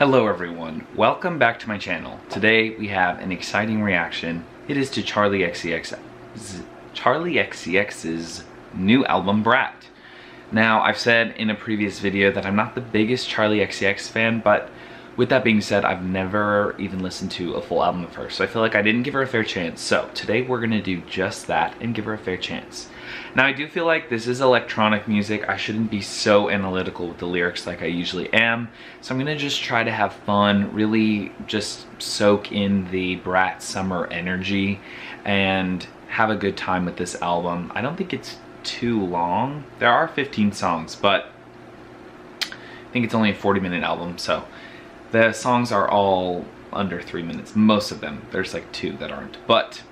Hello everyone, welcome back to my channel. Today we have an exciting reaction. It is to CHARLI XCX's new album, BRAT. Now, I've said in a previous video that I'm not the biggest CHARLI XCX fan, but with that being said, I've never even listened to a full album of hers, so I feel like I didn't give her a fair chance. So today we're gonna do just that and give her a fair chance. Now, I do feel like this is electronic music. I shouldn't be so analytical with the lyrics like I usually am, so I'm gonna just try to have fun, really just soak in the BRAT summer energy and have a good time with this album. I don't think it's too long. There are 15 songs, but I think it's only a 40-minute album, so the songs are all under 3 minutes, most of them. There's like 2 that aren't, but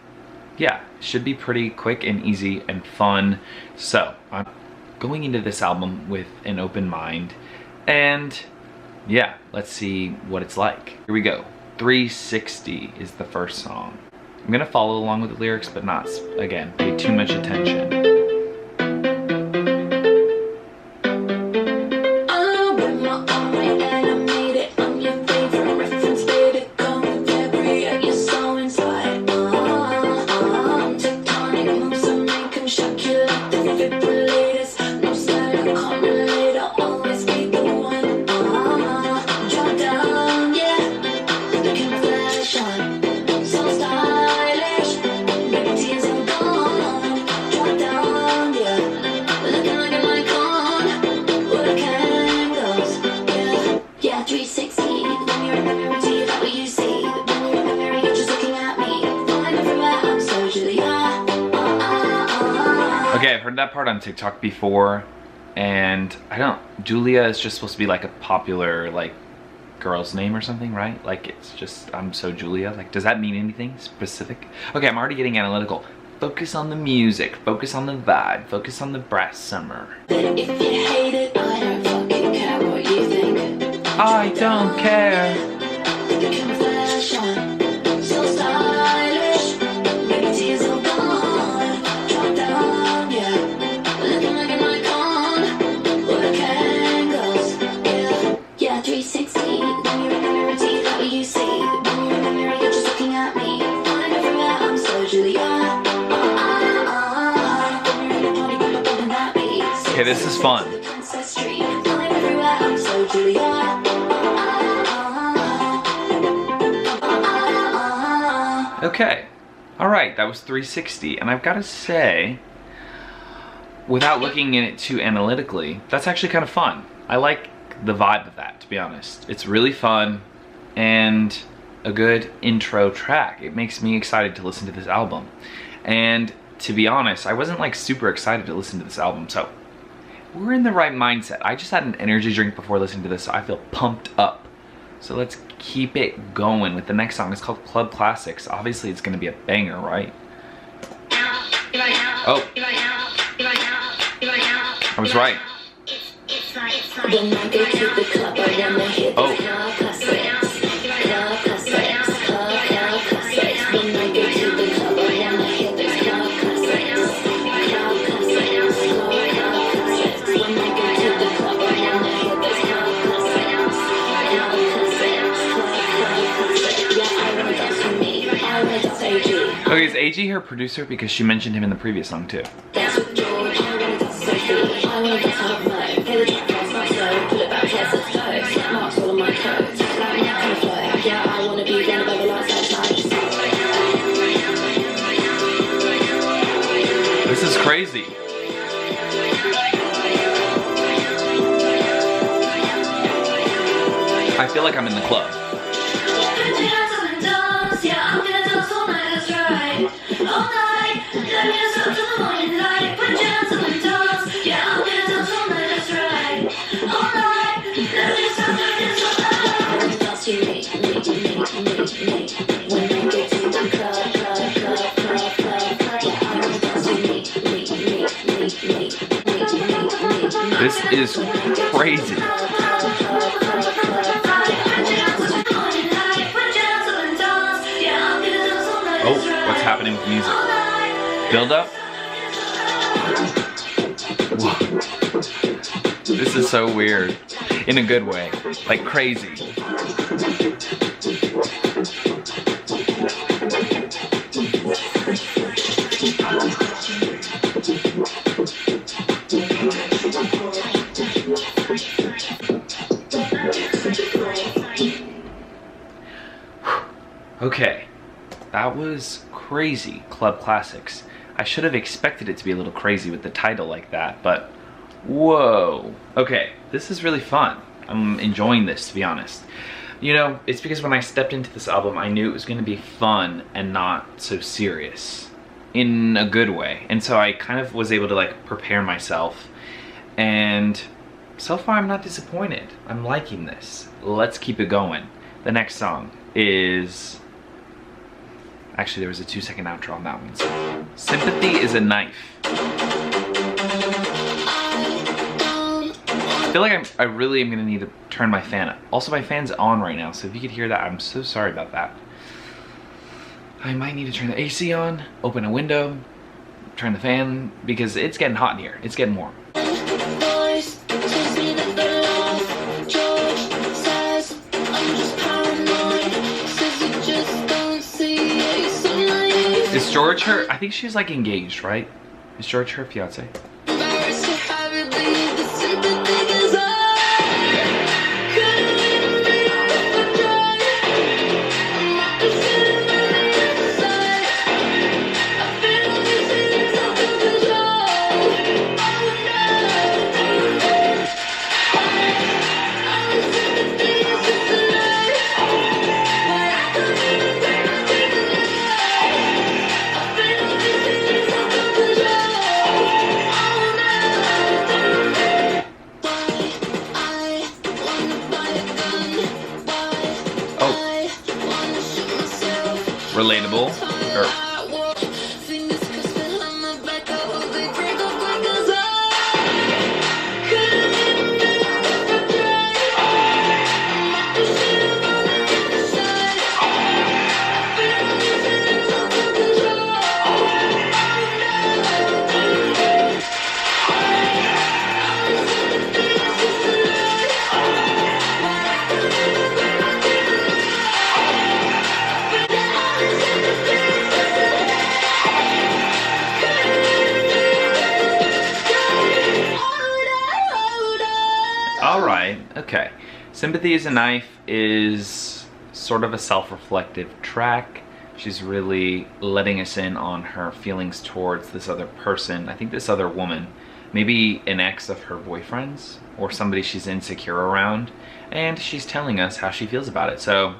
yeah, should be pretty quick and easy and fun. So I'm going into this album with an open mind, and yeah, let's see what it's like. Here we go. 360 is the first song. I'm gonna follow along with the lyrics, but not, again, pay too much attention. Okay, I've heard that part on TikTok before, and Julia is just supposed to be like a popular, like, girl's name or something, right? Like, it's just, I'm so Julia. Like, does that mean anything specific? Okay, I'm already getting analytical. Focus on the music, focus on the vibe, focus on the BRAT summer. If you hate it, I don't fucking care what you think. I don't care. So stylish, maybe tears are gone. Drop down, yeah. Looking like an icon. What a can goes, yeah. 360. When you're in the mirror, do you like what you see? When you're in the mirror, you're just looking at me. Find everywhere, I'm so Julia. Okay, this is fun. Okay, alright, that was 360, and I've got to say, without looking at it too analytically, that's actually kind of fun. I like the vibe of that, to be honest. It's really fun and a good intro track. It makes me excited to listen to this album. And to be honest, I wasn't like super excited to listen to this album, so we're in the right mindset. I just had an energy drink before listening to this, so I feel pumped up. So let's keep it going with the next song. It's called Club Classics. Obviously, it's gonna be a banger, right? Oh. I was right. Oh. Okay, is AG her producer? Because she mentioned him in the previous song too. This is crazy. I feel like I'm in the club. This is crazy. Oh, what's happening with music? Build up? Whoa. This is so weird. In a good way. Like crazy. Okay, that was crazy, Club Classics. I should have expected it to be a little crazy with the title like that, but whoa. Okay, this is really fun. I'm enjoying this, to be honest. You know, it's because when I stepped into this album, I knew it was gonna be fun and not so serious, in a good way. And so I kind of was able to like prepare myself, and so far I'm not disappointed. I'm liking this. Let's keep it going. The next song is, actually there was a 2-second outro on that one. So Sympathy is a Knife. I feel like I really am gonna need to turn my fan up. Also, my fan's on right now, so if you could hear that, I'm so sorry about that. I might need to turn the AC on, open a window, turn the fan, because it's getting hot in here. It's getting warm. Is George her? I think she's like engaged, right? Is George her fiance? Relatable. Alright, okay. Sympathy is a Knife is sort of a self-reflective track. She's really letting us in on her feelings towards this other person. I think this other woman, maybe an ex of her boyfriend's or somebody she's insecure around, and she's telling us how she feels about it. So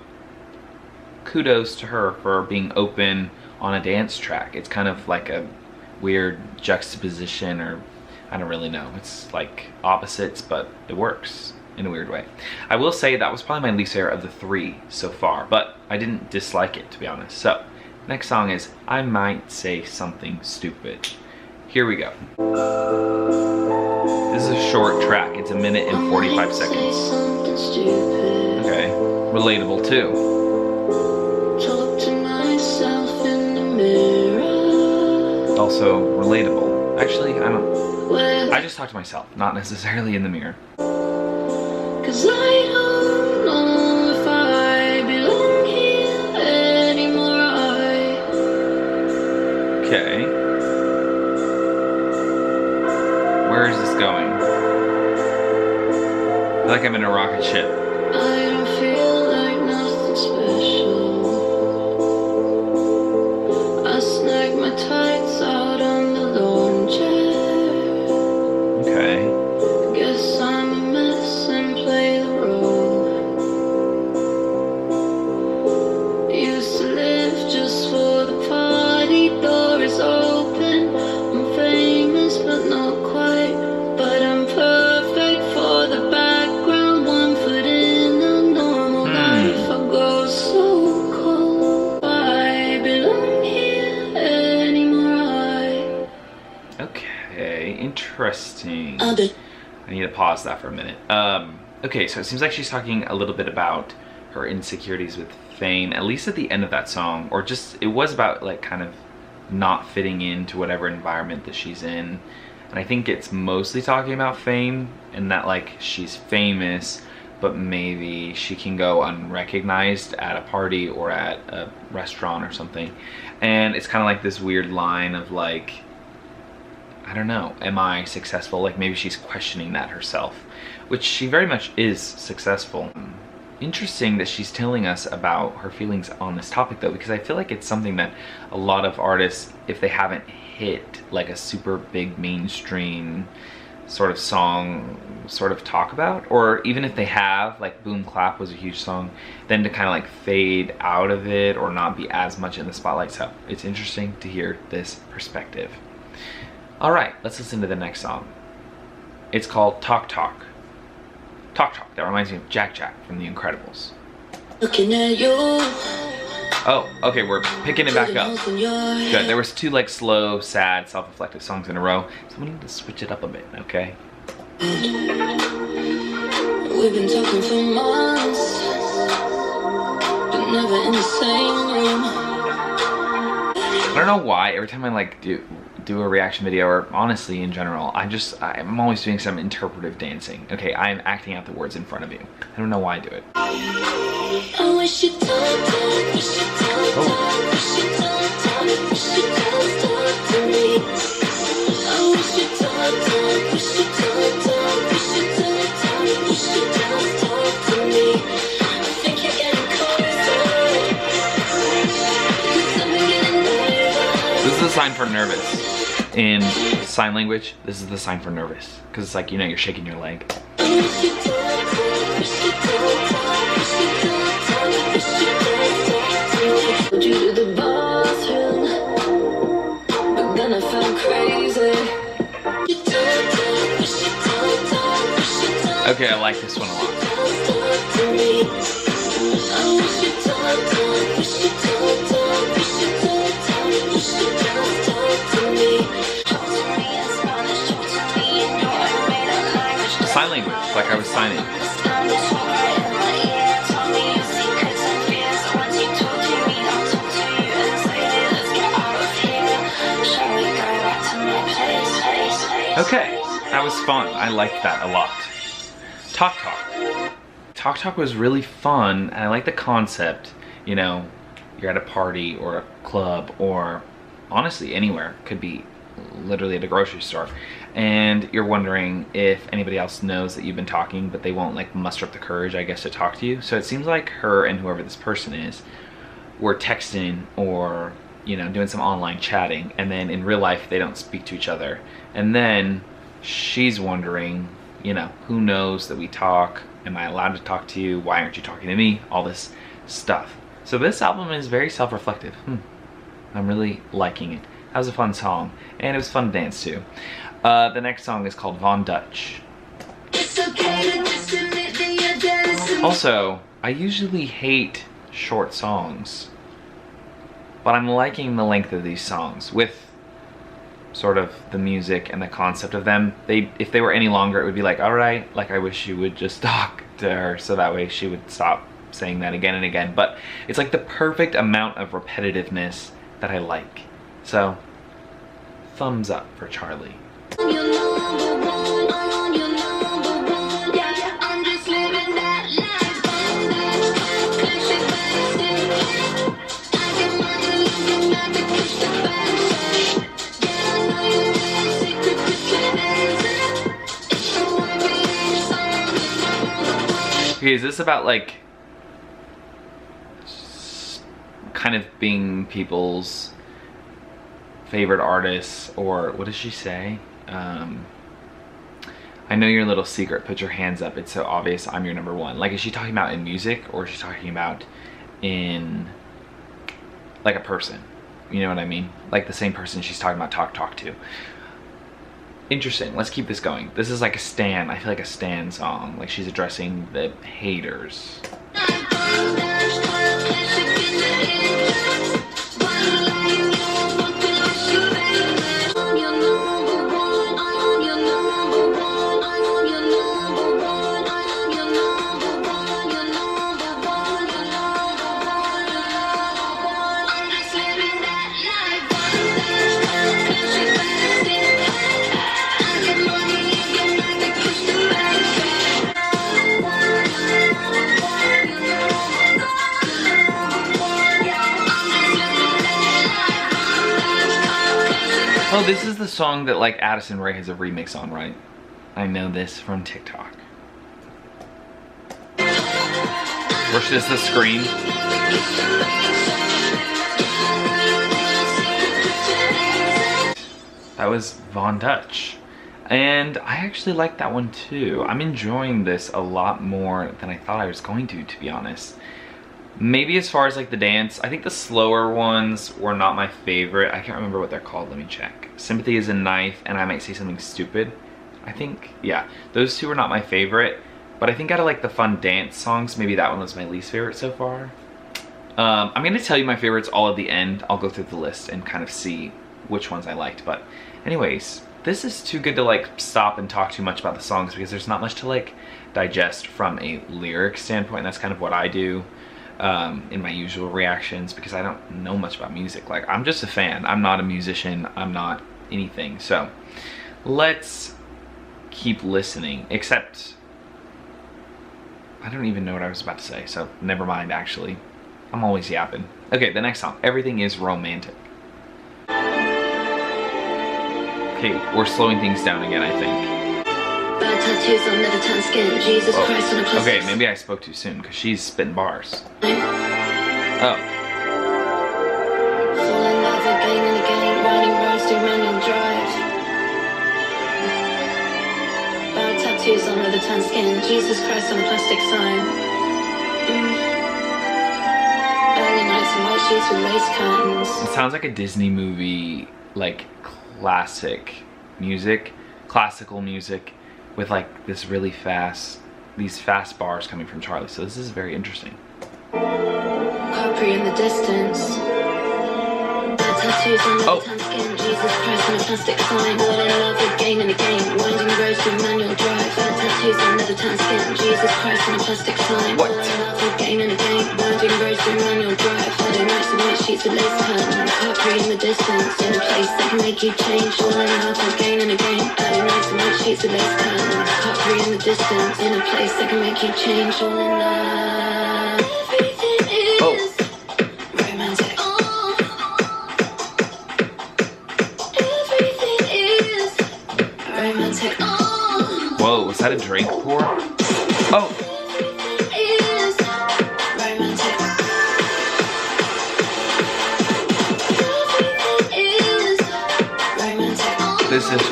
kudos to her for being open on a dance track. It's kind of like a weird juxtaposition, or I don't really know. It's like opposites, but it works in a weird way. I will say that was probably my least favorite of the 3 so far, but I didn't dislike it, to be honest. So, next song is I Might Say Something Stupid. Here we go. This is a short track. It's 1 minute and 45 seconds. Okay, relatable too. Talk to myself in the mirror. Also relatable. Actually, I just talk to myself, not necessarily in the mirror. 'Cause I don't know if I belong here anymore. Okay. Where is this going? I feel like I'm in a rocket ship. I don't feel like nothing special. I snag my tights out on the lawn chair. Okay. Guess I'm a mess and play the role. Used to live just for the party, door is open. I'm famous but not quite, but I'm perfect for the background. 1 foot in a normal life, I grow so cold. I belong here anymore. Okay, interesting. I did. I need to pause that for a minute. Okay, so it seems like she's talking a little bit about her insecurities with fame, at least at the end of that song, or just, it was about like kind of not fitting into whatever environment that she's in. And I think it's mostly talking about fame and that like she's famous, but maybe she can go unrecognized at a party or at a restaurant or something. And it's kind of like this weird line of like, I don't know, am I successful? Like maybe she's questioning that herself, which she very much is successful. Interesting that she's telling us about her feelings on this topic though, because I feel like it's something that a lot of artists, if they haven't hit like a super big mainstream sort of song, sort of talk about, or even if they have, like Boom Clap was a huge song, then to kind of like fade out of it or not be as much in the spotlight. So it's interesting to hear this perspective. All right, let's listen to the next song. It's called Talk Talk. Talk Talk, that reminds me of Jack Jack from The Incredibles. Looking at you. Oh, okay, we're picking it back up. Good, there was 2 like slow, sad, self-reflective songs in a row, so we need to switch it up a bit, okay? We've been talking for months, but never in the same room. I don't know why, every time I like do a reaction video, or honestly in general, I'm always doing some interpretive dancing. Okay, I'm acting out the words in front of you. I don't know why I do it. I wish you'd talk, wish you'd talk, wish you'd talk, wish you'd talk to me. I wish you'd talk, wish you'd talk, wish you'd talk, wish you'd talk to me. I think you're getting closer, 'cause I've been getting nervous. This is a sign for nervous. In sign language, this is the sign for nervous, because it's like, you know, you're shaking your leg. Okay, I like this one a lot. Sign language, like I was signing. Okay, that was fun. I liked that a lot. Talk Talk. Talk Talk was really fun, and I like the concept. You know, you're at a party or a club or honestly anywhere. Could be literally at a grocery store, and you're wondering if anybody else knows that you've been talking, but they won't like muster up the courage, I guess, to talk to you. So it seems like her and whoever this person is were texting or, you know, doing some online chatting, and then in real life they don't speak to each other. And then she's wondering, you know, who knows that we talk? Am I allowed to talk to you? Why aren't you talking to me? All this stuff. So this album is very self-reflective. I'm really liking it. That was a fun song, and it was fun to dance to. The next song is called Von Dutch. Also, I usually hate short songs, but I'm liking the length of these songs with sort of the music and the concept of them. If they were any longer, it would be like, all right, like I wish you would just talk to her so that way she would stop saying that again and again. But it's like the perfect amount of repetitiveness that I like. So, thumbs up for Charlie. Okay, is this about like kind of being people's favorite artists, or what does she say? I know your little secret, put your hands up, it's so obvious I'm your number one. Like, is she talking about in music, or is she talking about in like a person? You know what I mean? Like the same person she's talking about talk to. Interesting, let's keep this going. This is like a stan, I feel like a stan song. Like she's addressing the haters. Oh, this is the song that like Addison Rae has a remix on, right? I know this from TikTok. Where's just the screen? That was Von Dutch. And I actually like that one too. I'm enjoying this a lot more than I thought I was going to be honest. Maybe as far as like the dance, I think the slower ones were not my favorite. I can't remember what they're called, let me check. Sympathy is a Knife and I Might Say Something Stupid. I think, yeah, those two were not my favorite. But I think out of like the fun dance songs, maybe that one was my least favorite so far. I'm gonna tell you my favorites all at the end. I'll go through the list and kind of see which ones I liked. But anyways, this is too good to like stop and talk too much about the songs because there's not much to like digest from a lyric standpoint. That's kind of what I do in my usual reactions because I don't know much about music. Like, I'm just a fan. I'm not a musician. I'm not anything. So let's keep listening, except I don't even know what I was about to say, so never mind actually. I'm always yapping. Okay, the next song, Everything Is Romantic. Okay, we're slowing things down again, I think. Bad tattoos on leather tan skin. Jesus Christ on a plastic. Okay, maybe I spoke too soon because she's spitting bars. Oh. Fall in love again and again, riding roads through manual drive. Bad tattoos on leather tan skin. Jesus Christ on a plastic sign. Early nights and white sheets with lace curtains. It sounds like a Disney movie, like classic music, classical music, with like this really fast, these fast bars coming from Charlie. So this is very interesting. Capri in the distance. Bad tattoos on the tan skin. Jesus Christ on a plastic sign. Fall in love again and again. Winding roads through manual drive. Bad tattoos on the tan skin. Jesus Christ on a plastic sign. What? Fall in love again and again. Winding roads through manual drive. Friday nights and white sheets with lace curtains. Capri in the distance. In a place that can make you change. Fall in love again and again. Friday nights and white sheets with lace curtains. Capri in the distance. In a place that can make you change. Fall in love. Oh. Romantic. Everything is romantic. Whoa, was that a Drake pour? Oh. Is romantic. Everything is romantic. This is...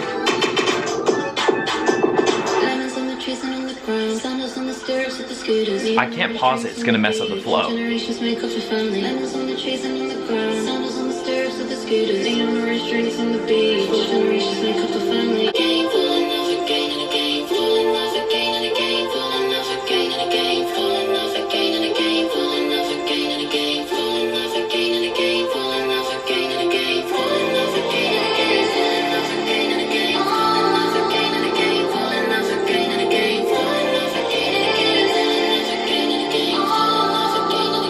Lemons on the trees and on the ground. Sandals on the stirrups of the scooters. I can't pause it, it's gonna mess up the flow. Generations make up a family. Lemons on the trees and on the ground. Sandals on the stirrups of the scooters. Lean on the wrist, drinks on the beach. Four generations make up a family. Again, fall in love again and again. Fall in love again and again. Fall in love again and again. Fall in love again and again. Fall in love again and again. Fall in love again and again. Fall in love again and again. Fall in love again and again. Fall in love again and again. Fall in love again and again. Fall in love again and again. Fall in love again and again. Fall in love again and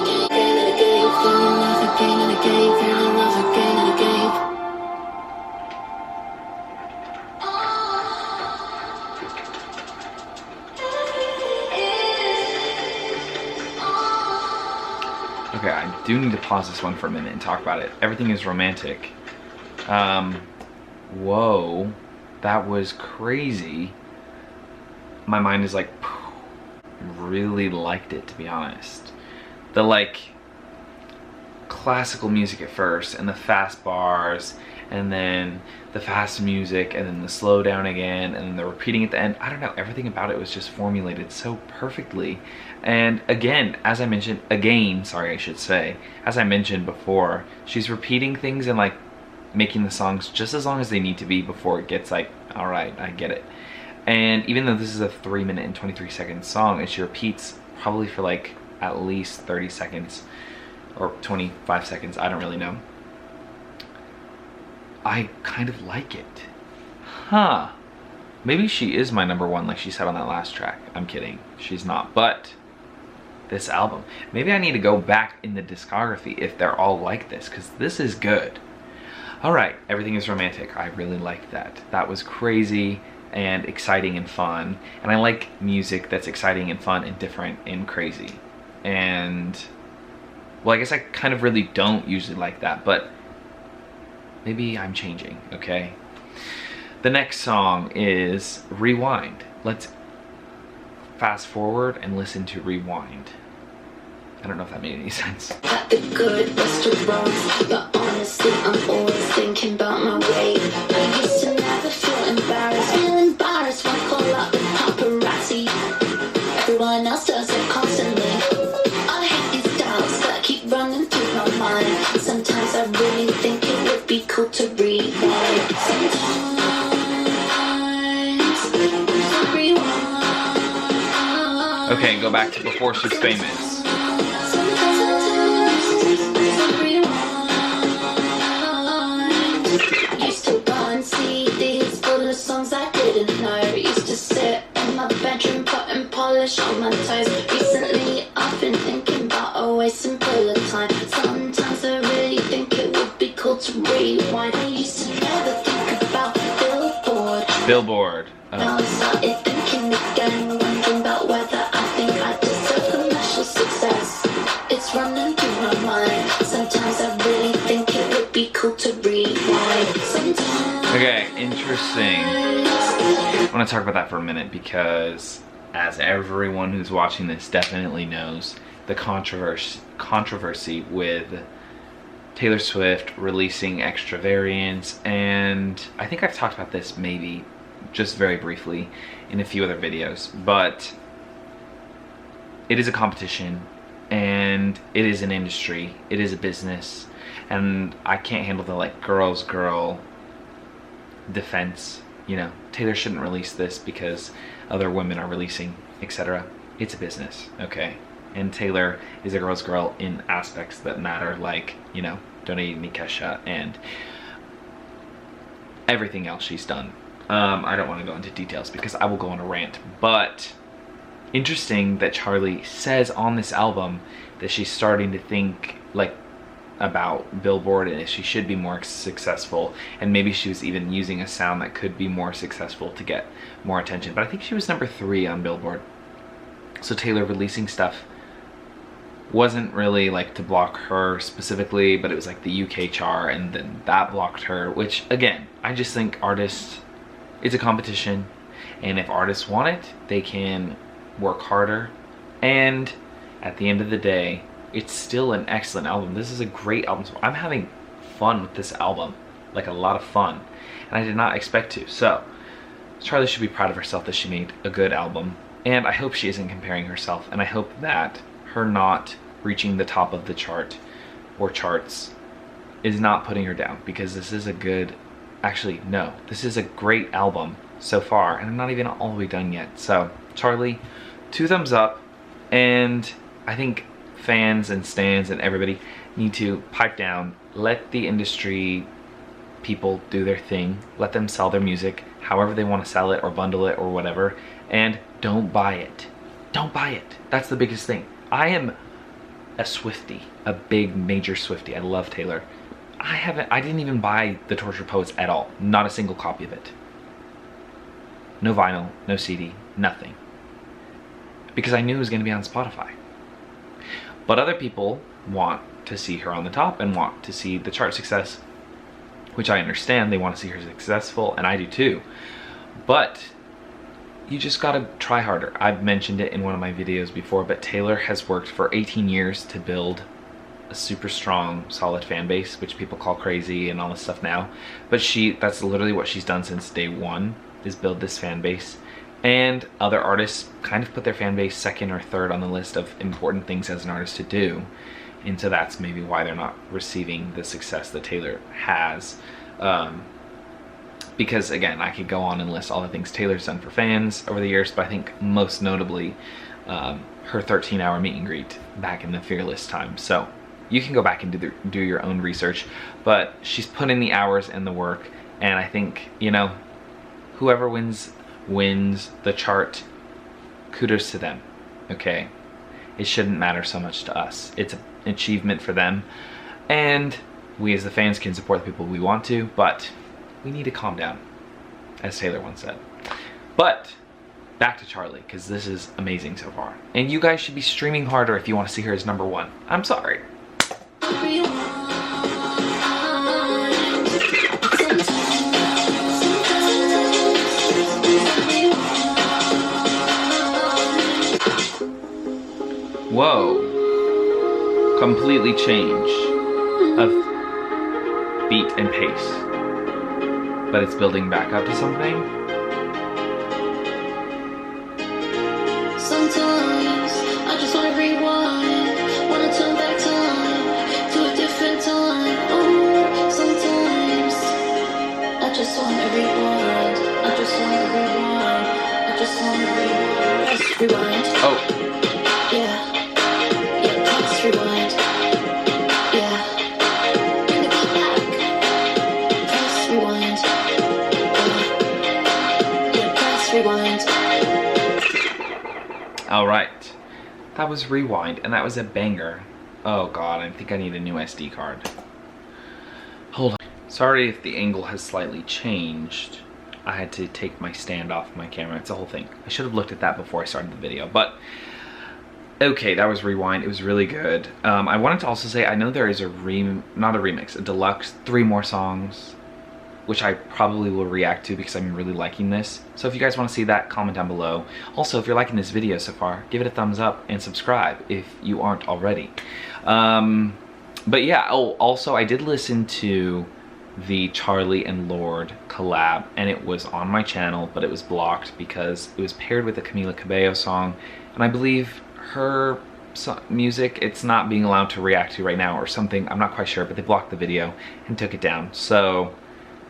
again. Fall in love again and again. Fall in love again and again. Okay, I do need to pause this one for a minute and talk about it. Everything Is Romantic. Whoa, that was crazy. My mind is like, really liked it, to be honest. The like classical music at first and the fast bars and then the fast music and then the slow down again and then the repeating at the end. I don't know, everything about it was just formulated so perfectly. And again, as I mentioned, as I mentioned before, she's repeating things and like making the songs just as long as they need to be before it gets like, all right, I get it. And even though this is a 3 minute and 23 second song, and she repeats probably for like at least 30 seconds or 25 seconds, I don't really know, I kind of like it. Huh. Maybe she is my number one like she said on that last track. I'm kidding, she's not. But this album, maybe I need to go back in the discography if they're all like this, because this is good. All right, Everything Is Romantic. I really liked that. That was crazy and exciting and fun. And I like music that's exciting and fun and different and crazy. And, well, I guess I kind of really don't usually like that, but maybe I'm changing, okay? The next song is Rewind. Let's fast forward and listen to Rewind. I don't know if that made any sense. At the good restaurants, but honestly, I'm always thinking about my weight. I used to never feel embarrassed when I call out the paparazzi. Everyone else does it constantly. I hate these doubts that keep running through my mind. Sometimes I really think it would be cool to rewind. Sometimes rewind. Okay, go back to before she's famous. Used to buy CDs full of songs I didn't know. Used to sit in my bedroom putting polish on my toes. Recently I've been thinking about a way simpler time. Sometimes I really think it would be cool to rewind. I used to never think about Billboard. Billboard. Now I started thinking again, wondering about whether I think I deserve commercial success. It's running through my mind. Sometimes I really think it would be cool to rewind. Sometimes. Okay, interesting. I want to talk about that for a minute because, as everyone who's watching this definitely knows, the controversy with Taylor Swift releasing extra variants, and I think I've talked about this maybe just very briefly in a few other videos, but it is a competition and it is an industry, it is a business, and I can't handle the like girls girl defense. You know, Taylor shouldn't release this because other women are releasing, etc. It's a business, okay? And Taylor is a girl's girl in aspects that matter, like, you know, donating to Kesha and everything else she's done. I don't want to go into details because I will go on a rant, but interesting that CHARLI says on this album that she's starting to think like about Billboard and if she should be more successful, and maybe she was even using a sound that could be more successful to get more attention. But I think she was number 3 on Billboard, so Taylor releasing stuff wasn't really like to block her specifically, but it was like the UK chart, and then that blocked her, which again, I just think artists, it's a competition, and if artists want it, they can work harder, and at the end of the day, it's still an excellent album. This is a great album. So I'm having fun with this album, like a lot of fun, and I did not expect to. So CHARLI should be proud of herself that she made a good album, and I hope she isn't comparing herself, and I hope that her not reaching the top of the chart or charts is not putting her down, because this is a good, actually no, this is a great album so far, and I'm not even all the way done yet. So CHARLI, 2 thumbs up, and I think fans and stans and everybody need to pipe down, let the industry people do their thing, let them sell their music however they want to sell it or bundle it or whatever, and don't buy it. Don't buy it. That's the biggest thing. I am a Swiftie, a big major Swiftie. I love Taylor. I didn't even buy the Tortured Poets at all. Not a single copy of it. No vinyl, no CD, nothing. Because I knew it was going to be on Spotify. But other people want to see her on the top and want to see the chart success, which I understand. They want to see her successful, and I do too. But you just gotta try harder. I've mentioned it in one of my videos before, but Taylor has worked for 18 years to build a super strong, solid fan base, which people call crazy and all this stuff now. But that's literally what she's done since day one, is build this fan base. And other artists kind of put their fan base second or third on the list of important things as an artist to do. And so that's maybe why they're not receiving the success that Taylor has. Because again, I could go on and list all the things Taylor's done for fans over the years, but I think most notably her 13-hour meet and greet back in the Fearless time. So you can go back and do your own research, but she's put in the hours and the work, and I think, you know, whoever wins the chart, kudos to them, okay? It shouldn't matter so much to us. It's an achievement for them, and we as the fans can support the people we want to, but we need to calm down, as Taylor once said. But back to CHARLI, because this is amazing so far. And you guys should be streaming harder if you want to see her as number 1. I'm sorry. Whoa. Completely change of beat and pace. But it's building back up to something. Sometimes I just wanna rewind, wanna turn back time to a different time. Oh, sometimes I just wanna rewind, I just wanna rewind, I just wanna rewind. Just rewind. Oh. Yeah, let's rewind. Yeah, bring the clock back. Press rewind. Yeah, press rewind. All right. That was Rewind, and that was a banger. Oh God, I think I need a new SD card. Hold on. Sorry if the angle has slightly changed. I had to take my stand off my camera. It's a whole thing. I should have looked at that before I started the video, but okay, that was Rewind. It was really good. I wanted to also say, I know there is a not a remix, a deluxe, 3 more songs, which I probably will react to because I'm really liking this. So if you guys want to see that, comment down below. Also, if you're liking this video so far, give it a thumbs up and subscribe if you aren't already. But yeah, oh, also I did listen to the Charli and Lorde collab, and it was on my channel, but it was blocked because it was paired with a Camila Cabello song, and I believe her music, it's not being allowed to react to right now or something. I'm not quite sure, but they blocked the video and took it down. So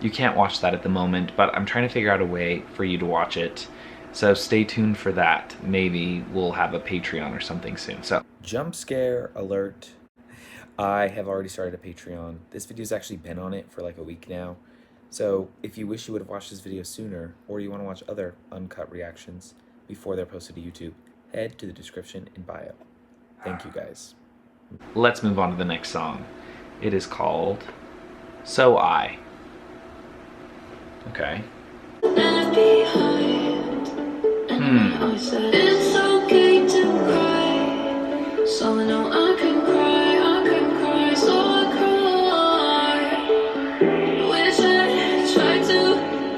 you can't watch that at the moment, but I'm trying to figure out a way for you to watch it. So stay tuned for that. Maybe we'll have a Patreon or something soon. So jump scare alert. I have already started a Patreon. This video's actually been on it for like a week now. So if you wish you would have watched this video sooner, or you want to watch other uncut reactions before they're posted to YouTube, head to the description in bio. Thank you guys. Let's move on to the next song. It is called So I. Okay. Left behind, and I said it's okay to cry, so I know I can cry, so I cry. Wish I tried to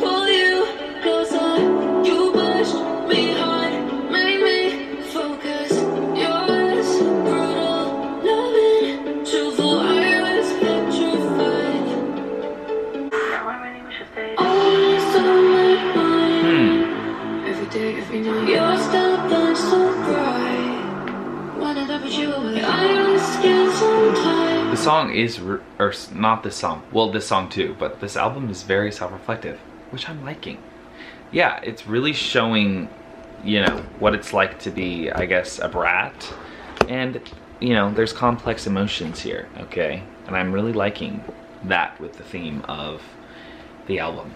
pull you closer, you pushed me hard, made me focus. Yours brutal, loving, truthful, I was petrified. Always on my mind, every day, every night. Your style burns so bright. Wanted to put you away. I was scared sometimes. The song is, or not this song, well this song too, but this album is very self-reflective, which I'm liking. Yeah, it's really showing, you know, what it's like to be, I guess, a brat. And, you know, there's complex emotions here, okay? And I'm really liking that with the theme of the album.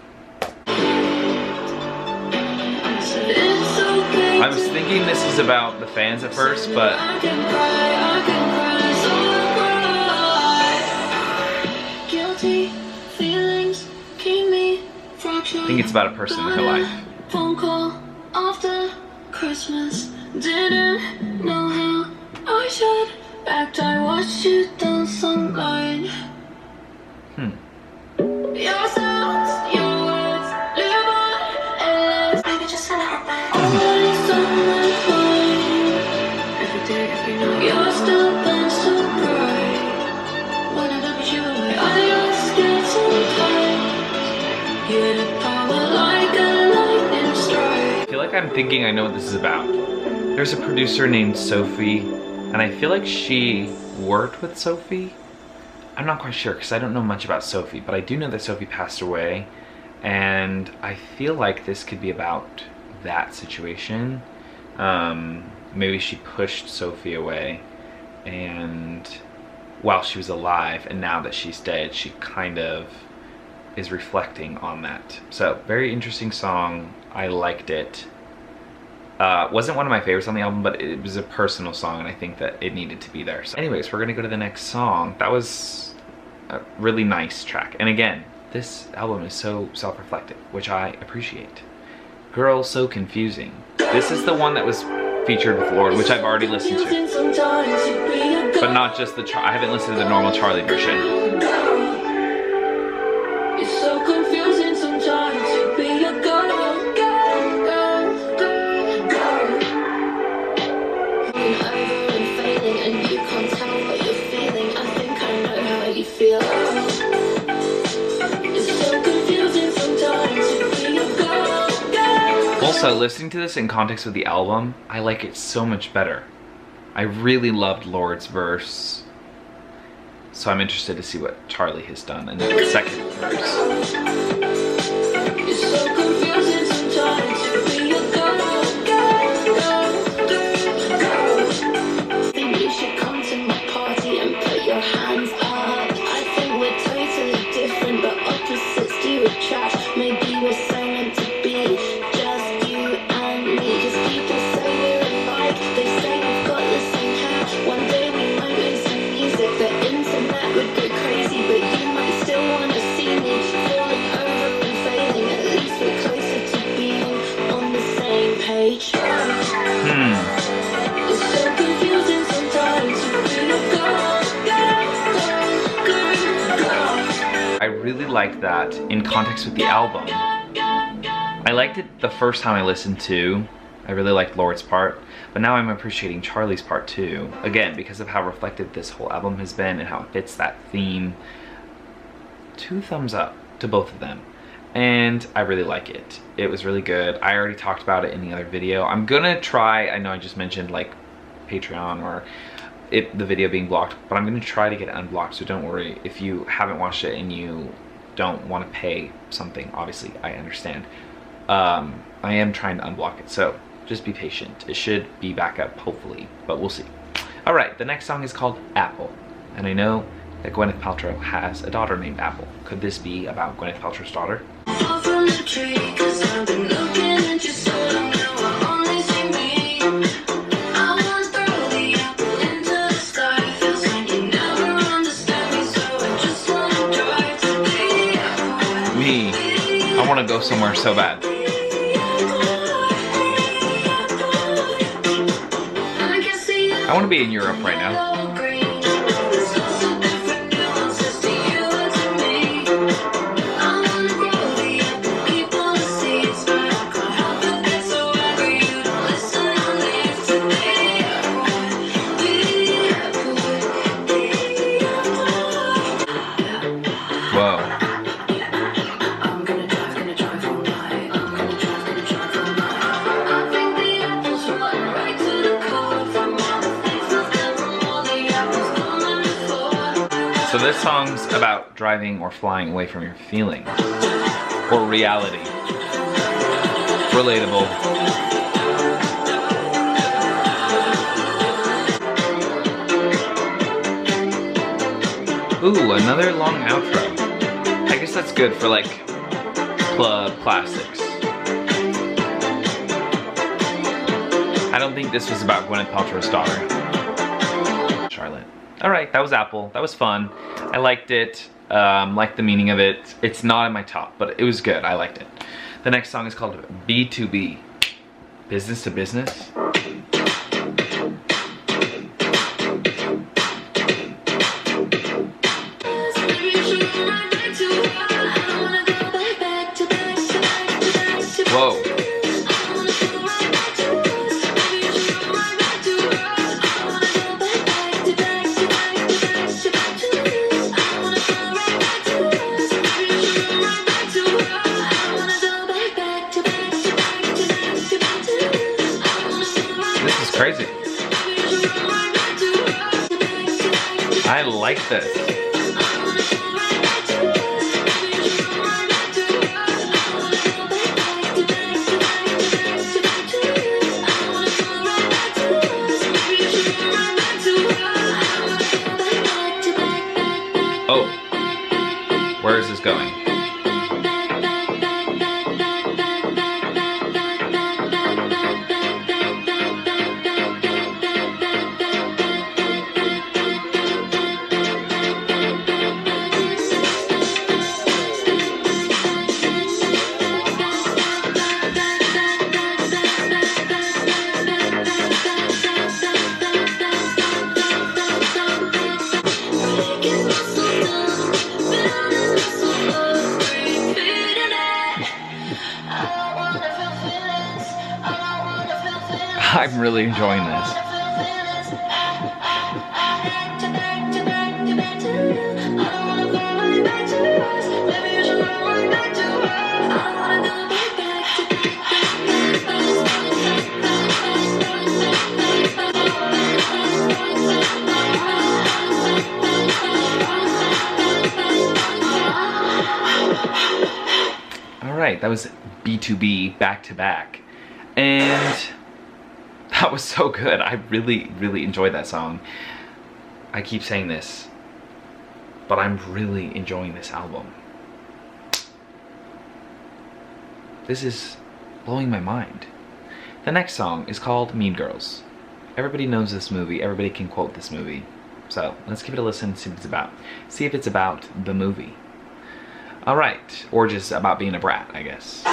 I was thinking this is about the fans at first, but I think it's about a person in her life. Phone call after Christmas. Didn't know how I should act. I watched you dance online. Your sounds, your words, live on endless. Maybe just an hour. Always on my mind. Every day, every night. Your style burns so bright. Wanted to put you away. I got scared sometimes. You had a power like a lightning strike. I feel like I'm thinking I know what this is about. There's a producer named Sophie, and I feel like she worked with Sophie. I'm not quite sure because I don't know much about Sophie, but I do know that Sophie passed away, and I feel like this could be about that situation. Maybe she pushed Sophie away, and while she was alive, and now that she's dead, she kind of is reflecting on that. So very interesting song. I liked it. Wasn't one of my favorites on the album, but it was a personal song, and I think that it needed to be there. So anyways, we're gonna go to the next song. That was a really nice track. And again, this album is so self-reflective, which I appreciate. Girl, So Confusing. This is the one that was featured with Lorde, which I've already listened to. But not just the, I haven't listened to the normal Charli version. It's so confusing sometimes to be a girl. Also, listening to this in context with the album, I like it so much better. I really loved Lord's verse, so I'm interested to see what Charlie has done in the second verse. It's so confusing sometimes to be a girl. Think you should come to my party and put your hands up. I think we're totally different, but opposites do attract. Maybe we're so meant to be, just you and me. 'Cause people say we're alike, they say we've got the same hair. One day we might make some music, the internet would go crazy, but you might still wanna see me falling over and failing. At least we're closer to being on the same page. It's so confusing sometimes to be a girl. I really like that in context with the album. I liked it the first time I listened to. I really liked Lord's part, but now I'm appreciating Charlie's part too. Again, because of how reflective this whole album has been and how it fits that theme. 2 thumbs up to both of them. And I really like it. It was really good. I already talked about it in the other video. I'm gonna try, I know I just mentioned like Patreon or the video being blocked, but I'm gonna try to get it unblocked, so don't worry if you haven't watched it and you don't want to pay something. Obviously, I understand. I am trying to unblock it, so just be patient. It should be back up, hopefully, but we'll see. All right, the next song is called Apple, and I know that Gwyneth Paltrow has a daughter named Apple. Could this be about Gwyneth Paltrow's daughter? Fall from the tree, 'cause I've been looking at you so long now I only see me. I wanna throw the apple into the sky. Feels like you never understand me, so I just wanna drive to the airport. Me, I want to go somewhere so bad. I want to be in Europe right now. Whoa. So this song's about driving or flying away from your feelings or reality. Relatable. Ooh, another long outro. I guess that's good for like club classics. I don't think this was about Gwyneth Paltrow's daughter, Charlotte. All right, that was Apple. That was fun. I liked it. Liked the meaning of it. It's not in my top, but it was good. I liked it. The next song is called B2B. Business to business. Whoa. This is crazy. I like this. Oh, where is this going? I'm really enjoying this. right, that was B2B back to back. And that was so good. I really, really enjoyed that song. I keep saying this, but I'm really enjoying this album. This is blowing my mind. The next song is called Mean Girls. Everybody knows this movie. Everybody can quote this movie. So let's give it a listen and see what it's about. See if it's about the movie. Alright, or just about being a brat, I guess.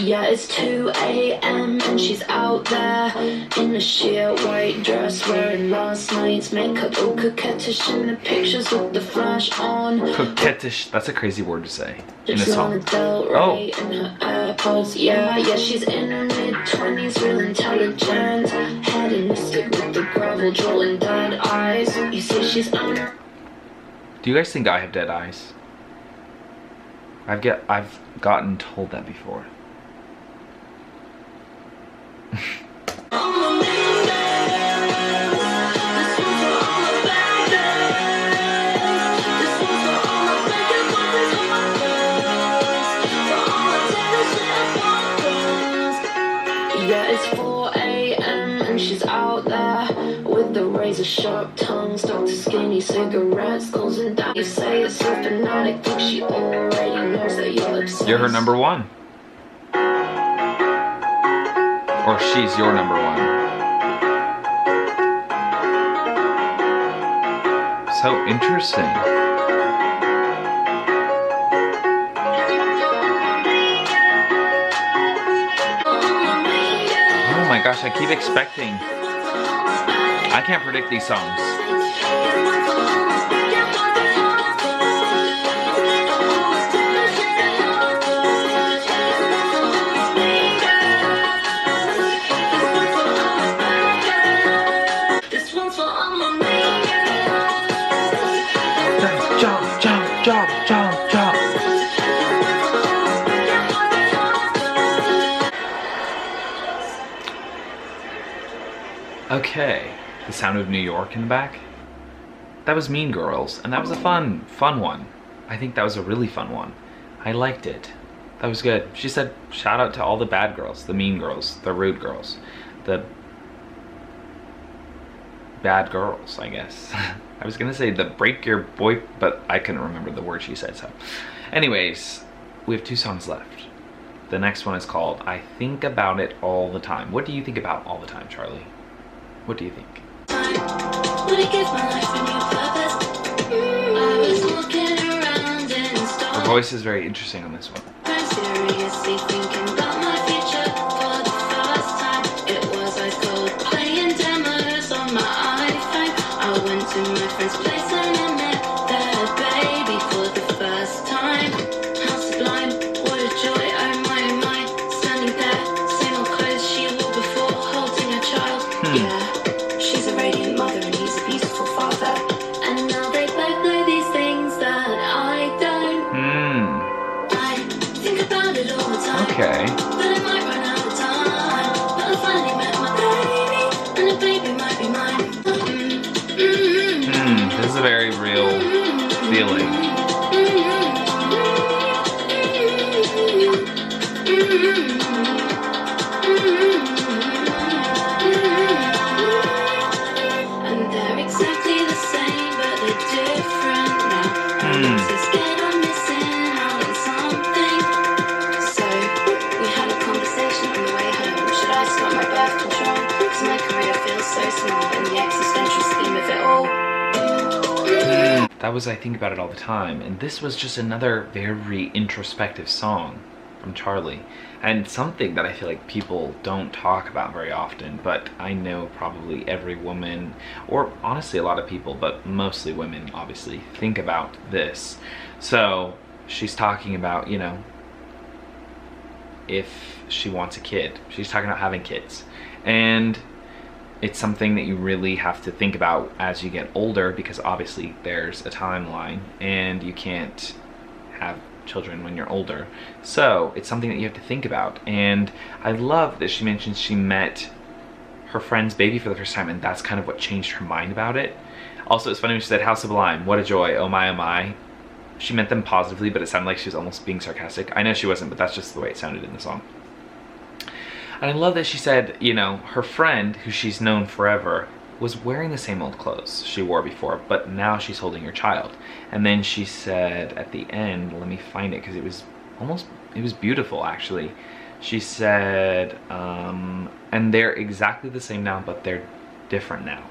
Yeah, it's 2 a.m. and she's out there in a sheer white dress, wearing last night's makeup, all coquettish in the pictures with the flash on. Coquettish, that's a crazy word to say in a She's on song. a Del Rey in her AirPods. Yeah, she's in her mid-20s, real intelligent, hedonistic with the gravel jaw and dead eyes. You see she's on her. Do you guys think I have dead eyes? I've gotten told that before. Yeah, it's 4 a.m. and she's out there with the razor sharp tongues, Dr. Skinny cigarettes, goes and down. You say it's so fanatic, think she already knows that you're obsessed. You're her number one. Or she's your number one. So interesting. Oh my gosh, I keep expecting. I can't predict these songs. Jump, jump, jump, jump, jump. Okay, The Sound of New York in the back. That was Mean Girls, and that was a fun one. I think that was a really fun one. I liked it. That was good. She said, shout out to all the bad girls, the mean girls, the rude girls, the bad girls, I guess. I was gonna say the break your boy, but I couldn't remember the word she said, so. Anyways, we have 2 songs left. The next one is called I Think About It All the Time. What do you think about all the time, Charlie? What do you think? Her voice is very interesting on this one. Seriously thinking about my future for the first time. It was ice cold playing demos on my iPhone. I went to my friend's place and I met their baby for the first time. How sublime, what a joy, oh my, standing there, same old clothes she wore before, holding a child. Yeah, she's a radiant mother and he's a beautiful father. And now they both know these things that I don't. Okay. But I might run out of time. But I finally met my baby, and the baby might be mine. This is a very real feeling. And they're exactly the same, but they're different now. I'm so scared I'm missing out on something. So we had a conversation on the way home. Should I start my birth control? Cause my career feels so small in the existential scheme of it all. That was I Think About It All the Time, and this was just another very introspective song from Charlie, and something that I feel like people don't talk about very often, but I know probably every woman, or honestly a lot of people, but mostly women obviously, think about this. So she's talking about, you know, if she wants a kid. She's talking about having kids, and it's something that you really have to think about as you get older, because obviously there's a timeline and you can't have children when you're older. So it's something that you have to think about. And I love that she mentions she met her friend's baby for the first time, and that's kind of what changed her mind about it. Also, it's funny when she said, how sublime, what a joy, oh my, she meant them positively, but it sounded like she was almost being sarcastic. I know she wasn't, but that's just the way it sounded in the song. And I love that she said, you know, her friend, who she's known forever, was wearing the same old clothes she wore before, but now she's holding her child. And then she said at the end, let me find it because it was beautiful actually. She said, and they're exactly the same now, but they're different now.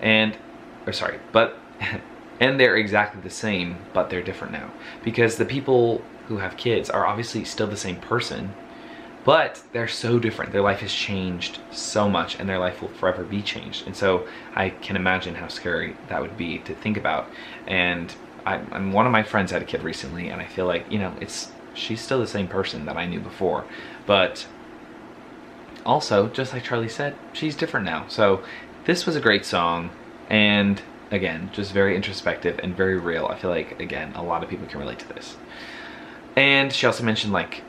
And they're exactly the same, but they're different now. Because the people who have kids are obviously still the same person, but they're so different. Their life has changed so much, and their life will forever be changed. And so I can imagine how scary that would be to think about. And one of my friends had a kid recently, and I feel like, you know, she's still the same person that I knew before. But also, just like Charlie said, she's different now. So this was a great song, and again, just very introspective and very real. I feel like, again, a lot of people can relate to this. And she also mentioned like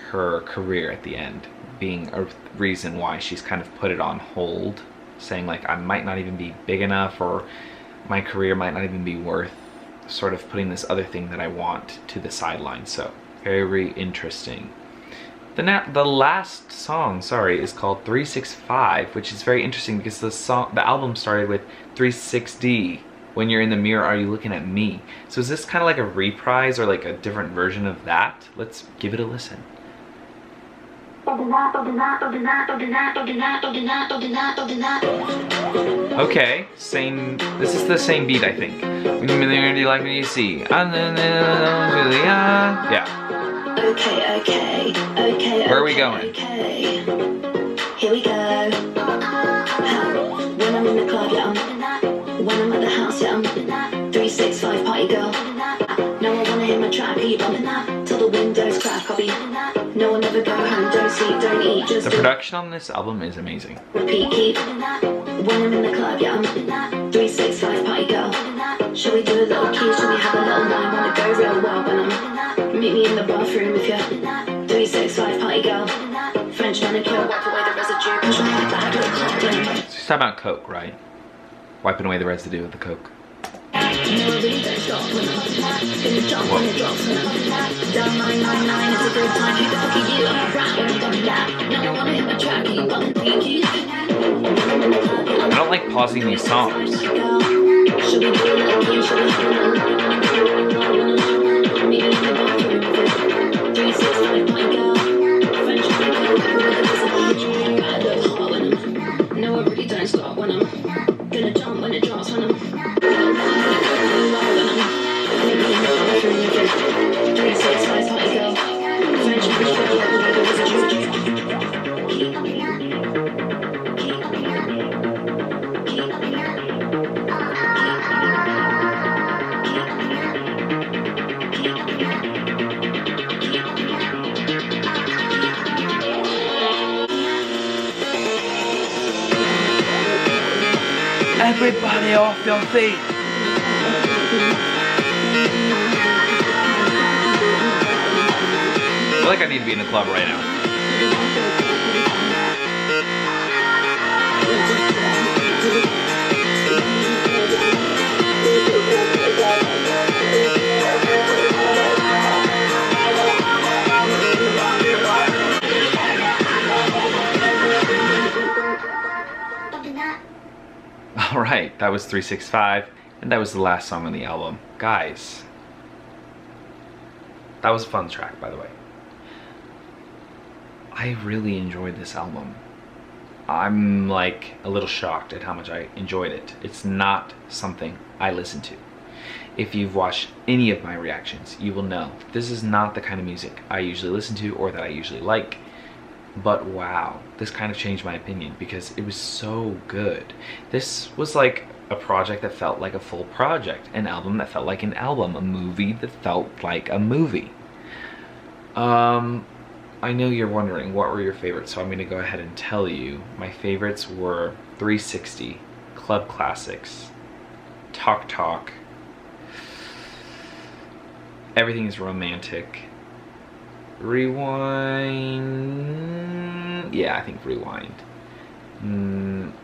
her career at the end being a reason why she's kind of put it on hold, saying like, I might not even be big enough, or my career might not even be worth sort of putting this other thing that I want to the sideline. So very interesting. The last song, sorry, is called 365, which is very interesting because the album started with 360. When you're in the mirror, are you looking at me? So is this kind of like a reprise or like a different version of that? Let's give it a listen. Okay, same. This is the same beat, I think. When you're in the mirror, do you like what you see? Yeah. Okay. Where are we going? Okay. Here we go. When I'm in the club, yeah, when I'm at the house, yeah, 365 party girl. No, I wanna hear my track, keep bumping till the windows crack. I'll be no, I'll never go home, don't sleep, don't eat, just the production on this album is amazing. Repeat, keep. When I'm in the club, yeah, 365 party girl. Shall we do a little key? Shall we have a little night? Wanna go real wild when I'm meet me in the bathroom if you're 365 party girl. French manicure, wipe away the residue. Push me back to the club, yeah. She's talking about Coke, right? Wiping away the residue of the Coke. No, I really don't stop when I'm gonna jump when it drops when I'm down 999. It's a good time. Who the fuck are you? I'm a brat when I'm done that. No, I wanna hit my track. Keep bumping, pinky. I don't like pausing these songs. Should we do a little key? Should we do a little meet in the bathroom? 365 my girl. French manicure, gotta look hot when I'm. No, I really don't stop when I'm gonna jump when it drops when I'm. 365 party girl. French manicure, Everybody off your feet. I feel like I need to be in the club right now. Alright, that was 365, and that was the last song on the album. Guys, that was a fun track, by the way. I really enjoyed this album. I'm like a little shocked at how much I enjoyed it. It's not something I listen to. If you've watched any of my reactions, you will know this is not the kind of music I usually listen to or that I usually like. But wow, this kind of changed my opinion because it was so good. This was like a project that felt like a full project, an album that felt like an album, a movie that felt like a movie. I know you're wondering what were your favorites, so I'm going to go ahead and tell you. My favorites were 360, Club Classics, Talk Talk, Everything is Romantic, Rewind, yeah, I think Rewind,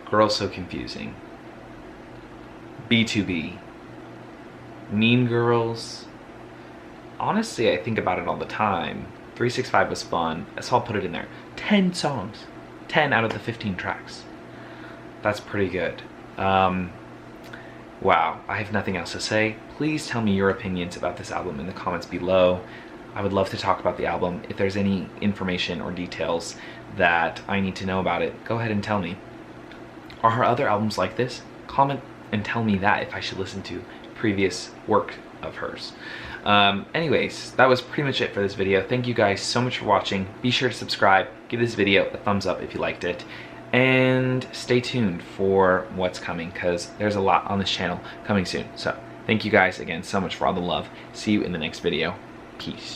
Girls So Confusing, B2B, Mean Girls, honestly, I think about it all the time. 365 was fun, so I'll put it in there. 10 songs. 10 out of the 15 tracks. That's pretty good. Wow, I have nothing else to say. Please tell me your opinions about this album in the comments below. I would love to talk about the album. If there's any information or details that I need to know about it, go ahead and tell me. Are her other albums like this? Comment and tell me that if I should listen to previous work of hers. Anyways, that was pretty much it for this video. Thank you guys so much for watching. Be sure to subscribe, give this video a thumbs up if you liked it, and stay tuned for what's coming, because there's a lot on this channel coming soon. So thank you guys again so much for all the love. See you in the next video. Peace.